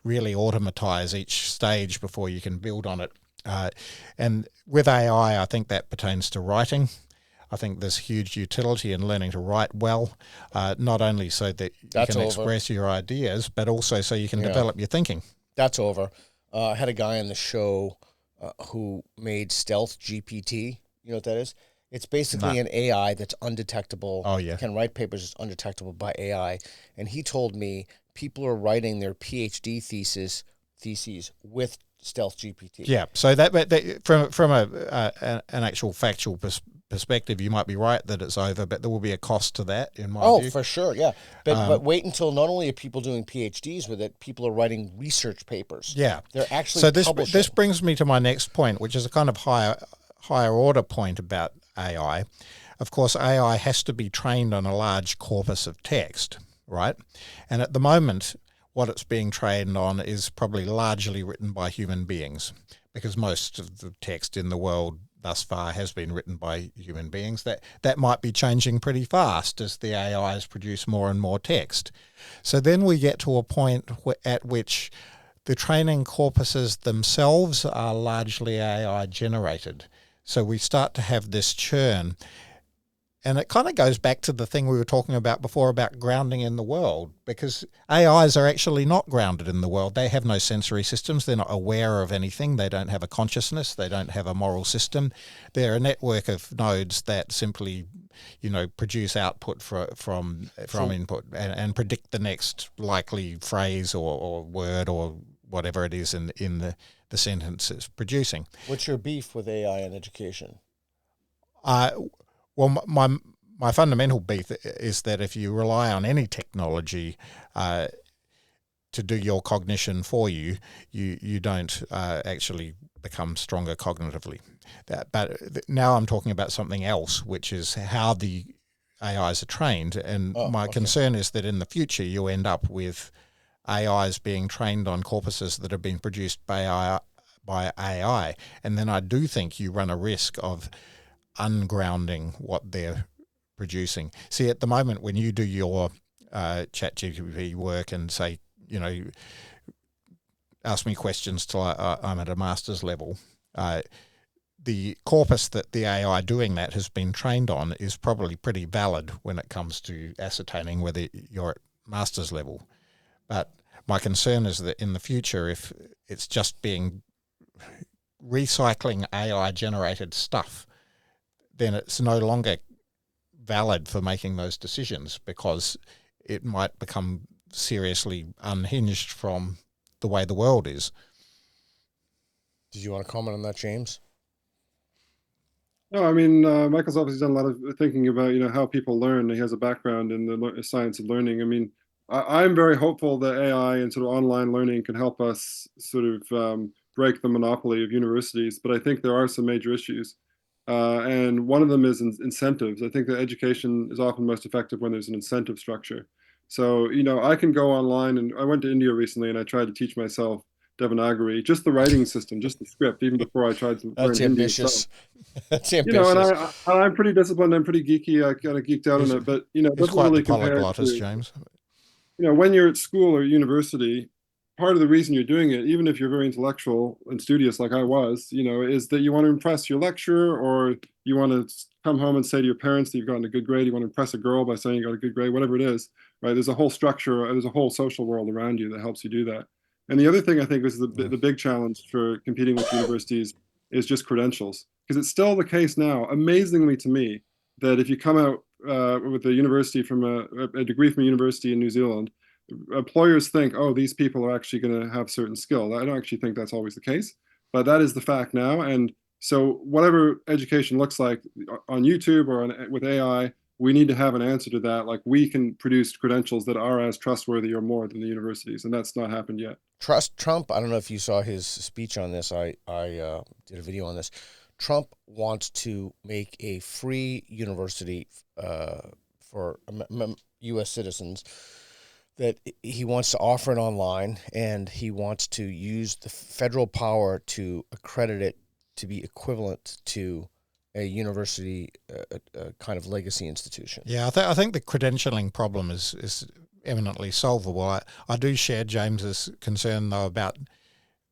really automatize each stage before you can build on it. And with AI, I think that pertains to writing. I think there's huge utility in learning to write well, not only so that you can express your ideas, but also so you can develop your thinking. That's over. I had a guy on the show who made Stealth GPT. You know what that is? It's basically an AI that's undetectable. Oh, yeah. Can write papers that's undetectable by AI. And he told me people are writing their PhD theses with Stealth GPT. Yeah, so that from an actual factual perspective, you might be right that it's over, but there will be a cost to that, in my view. Oh, for sure, yeah. But wait until not only are people doing PhDs with it, people are writing research papers. Yeah, they're actually so publishing. This brings me to my next point, which is a kind of higher order point about AI. Of course, AI has to be trained on a large corpus of text, right? And at the moment, what it's being trained on is probably largely written by human beings, because most of the text in the world thus far has been written by human beings. That might be changing pretty fast as the AIs produce more and more text. So then we get to a point at which the training corpuses themselves are largely AI generated. So we start to have this churn. And it kind of goes back to the thing we were talking about before about grounding in the world, because AIs are actually not grounded in the world. They have no sensory systems. They're not aware of anything. They don't have a consciousness. They don't have a moral system. They're a network of nodes that simply, produce output from input and predict the next likely phrase or word or whatever it is in the sentence it's producing. What's your beef with AI in education? Well, my fundamental beef is that if you rely on any technology to do your cognition for you, you don't actually become stronger cognitively. But now I'm talking about something else, which is how the AIs are trained. And my concern is that in the future you end up with AIs being trained on corpuses that have been produced by AI. And then I do think you run a risk of ungrounding what they're producing. See, at the moment, when you do your ChatGPT work and say, ask me questions till I'm at a master's level, the corpus that the AI doing that has been trained on is probably pretty valid when it comes to ascertaining whether you're at master's level. But my concern is that in the future, if it's just being recycling AI-generated stuff, then it's no longer valid for making those decisions, because it might become seriously unhinged from the way the world is. Did you want to comment on that, James? No, I mean, Michael's obviously done a lot of thinking about, how people learn. He has a background in the science of learning. I mean, I'm very hopeful that AI and sort of online learning can help us sort of break the monopoly of universities, but I think there are some major issues. And one of them is incentives. I think that education is often most effective when there's an incentive structure. So, I can go online, and I went to India recently and I tried to teach myself Devanagari, just the writing system, just the script, even before I tried to learn Hindi itself. That's ambitious. And I'm pretty disciplined. I'm pretty geeky. I kind of geeked out on it, but it it's doesn't quite really the compare polyglottist, to, James. when you're at school or university, part of the reason you're doing it, even if you're very intellectual and studious like I was, is that you want to impress your lecturer, or you want to come home and say to your parents that you've gotten a good grade. You want to impress a girl by saying you got a good grade, whatever it is, right? There's a whole structure, there's a whole social world around you that helps you do that. And the other thing I think is the big challenge for competing with universities is just credentials, because it's still the case now, amazingly to me, that if you come out with a university from a degree from a university in New Zealand, employers think, oh, these people are actually going to have certain skill. I don't actually think that's always the case, but that is the fact now. And so whatever education looks like on YouTube or with AI, we need to have an answer to that. Like, we can produce credentials that are as trustworthy or more than the universities, and that's not happened yet. Trust Trump. I don't know if you saw his speech on this. I did a video on this. Trump wants to make a free university for U.S. citizens, that he wants to offer it online, and he wants to use the federal power to accredit it to be equivalent to a university, a kind of legacy institution. Yeah, I think the credentialing problem is eminently solvable. I do share James's concern, though, about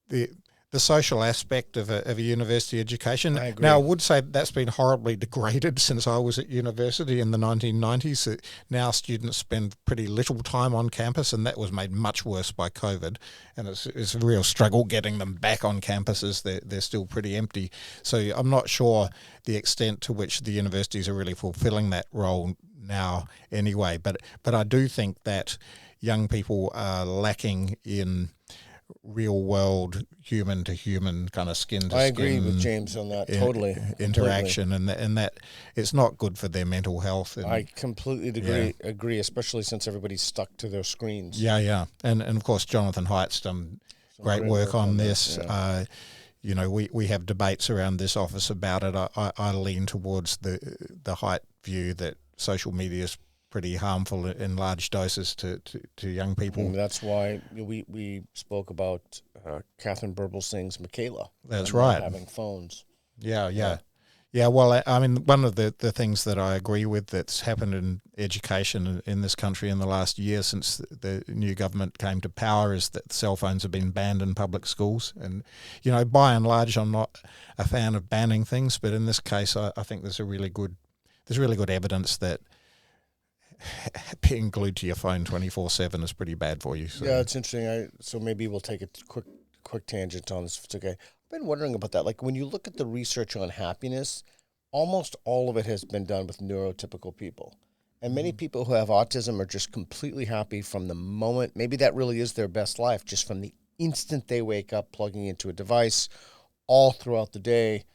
the social aspect of a university education. I agree. Now, I would say that's been horribly degraded since I was at university in the 1990s. Now students spend pretty little time on campus, and that was made much worse by COVID. And it's a real struggle getting them back on campuses. They're still pretty empty. So I'm not sure the extent to which the universities are really fulfilling that role now anyway. But I do think that young people are lacking in real world, human to human, kind of skin to skin. I agree with James on that. Totally. Interaction, and that it's not good for their mental health. And, I completely agree, especially since everybody's stuck to their screens. Yeah. And of course, Jonathan Haidt's done great work on this. Yeah. We have debates around this office about it. I lean towards the Haidt view that social media is pretty harmful in large doses to young people. And that's why we spoke about Catherine Burble-Singh's Michaela. That's right. Having phones. Yeah. Well, I mean, one of the things that I agree with that's happened in education in this country in the last year since the new government came to power is that cell phones have been banned in public schools. And, by and large, I'm not a fan of banning things, but in this case, I think there's really good evidence that being glued to your phone 24/7 is pretty bad for you. So. Yeah, it's interesting. So maybe we'll take a quick tangent on this if it's okay. I've been wondering about that. Like, when you look at the research on happiness, almost all of it has been done with neurotypical people. And many people who have autism are just completely happy from the moment. Maybe that really is their best life, just from the instant they wake up, plugging into a device all throughout the day,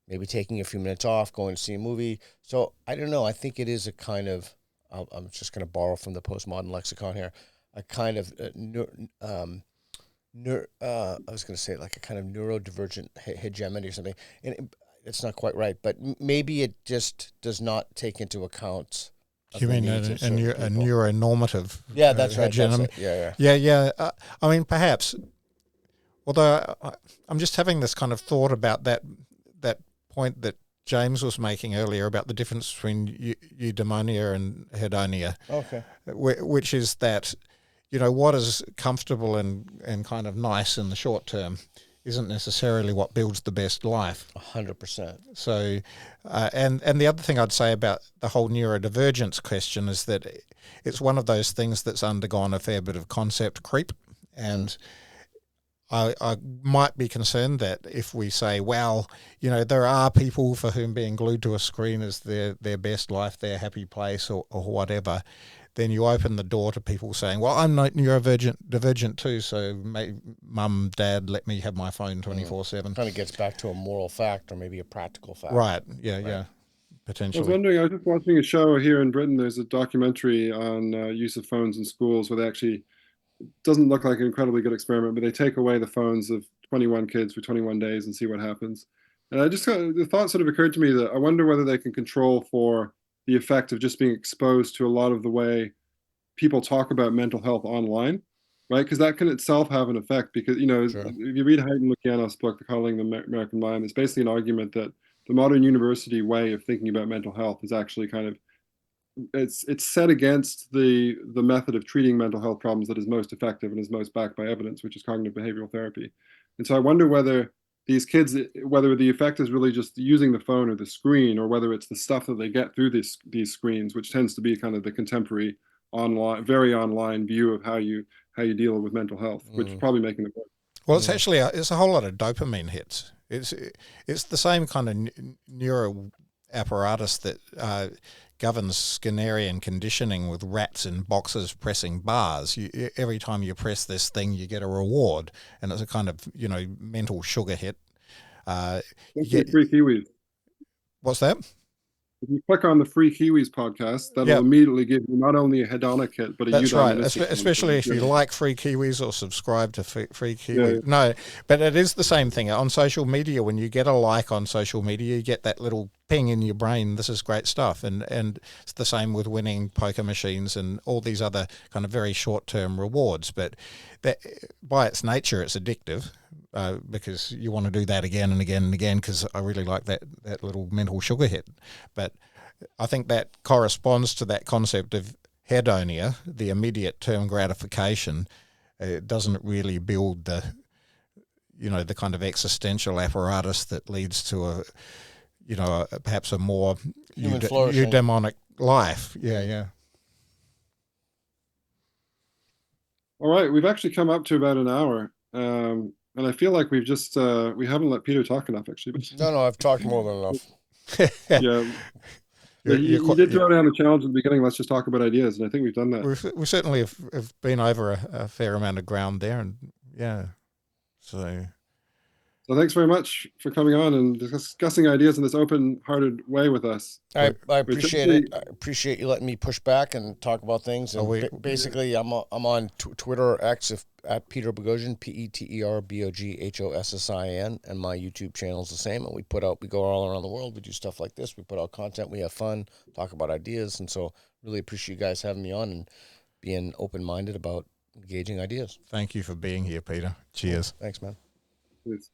maybe taking a few minutes off, going to see a movie. So I don't know. I think it is a kind of, I'm just going to borrow from the postmodern lexicon here, a kind of I was going to say like a kind of neurodivergent hegemony or something. And it's not quite right, but maybe it just does not take into account. You mean a neuronormative? Yeah, that's right. Hegemony? Yeah. I mean, perhaps. Although I'm just having this kind of thought about that point that James was making earlier about the difference between eudaimonia and hedonia. Okay. Which is that, what is comfortable and kind of nice in the short term isn't necessarily what builds the best life. 100%. So, and the other thing I'd say about the whole neurodivergence question is that it's one of those things that's undergone a fair bit of concept creep, and I might be concerned that if we say, well, there are people for whom being glued to a screen is their best life, their happy place, or whatever, then you open the door to people saying, well, I'm not neurodivergent too, so mum, dad, let me have my phone 24/7. Kind of gets back to a moral fact or maybe a practical fact. Right, yeah, potentially. I was wondering, I was just watching a show here in Britain. There's a documentary on use of phones in schools where they actually, it doesn't look like an incredibly good experiment, but they take away the phones of 21 kids for 21 days and see what happens. And the thought sort of occurred to me that I wonder whether they can control for the effect of just being exposed to a lot of the way people talk about mental health online, right? Because that can itself have an effect because, Sure. If you read Haidt and Lukianoff's book, The Coddling the American Mind, it's basically an argument that the modern university way of thinking about mental health is actually kind of it's set against the method of treating mental health problems that is most effective and is most backed by evidence, which is cognitive behavioral therapy. And so I wonder whether these kids, whether the effect is really just using the phone or the screen, or whether it's the stuff that they get through these screens, which tends to be kind of the contemporary online, very online view of how you deal with mental health, which is probably making it worse. Well, it's actually it's a whole lot of dopamine hits. It's the same kind of neural apparatus that governs Skinnerian conditioning with rats in boxes pressing bars. Every time you press this thing, you get a reward, and it's a kind of mental sugar hit. You get free kiwis. What's that? If you click on the Free Kiwis podcast, that'll immediately give you not only a hedonic hit, but a That's right, eudaimonistic especially if you like Free Kiwis or subscribe to Free Kiwi. No, but it is the same thing. On social media, when you get a like on social media, you get that little ping in your brain, this is great stuff. And it's the same with winning poker machines and all these other kind of very short-term rewards. But that, by its nature, it's addictive. Because you want to do that again and again and again because I really like that little mental sugar hit. But I think that corresponds to that concept of hedonia, the immediate term gratification. It doesn't really build the kind of existential apparatus that leads to perhaps a more eudaimonic life. Yeah. All right, we've actually come up to about an hour. And I feel like we've just we haven't let Peter talk enough, actually. No, I've talked more than enough. Yeah. You did throw down the challenge at the beginning. Let's just talk about ideas, and I think we've done that. We certainly have been over a fair amount of ground there, and So thanks very much for coming on and discussing ideas in this open-hearted way with us. I appreciate it. I appreciate you letting me push back and talk about things. And basically, I'm on Twitter or X at Peter Boghossian, PeterBoghossian, and my YouTube channel is the same. And we go all around the world. We do stuff like this. We put out content. We have fun, talk about ideas, and so really appreciate you guys having me on and being open-minded about engaging ideas. Thank you for being here, Peter. Cheers. Thanks, man. Please.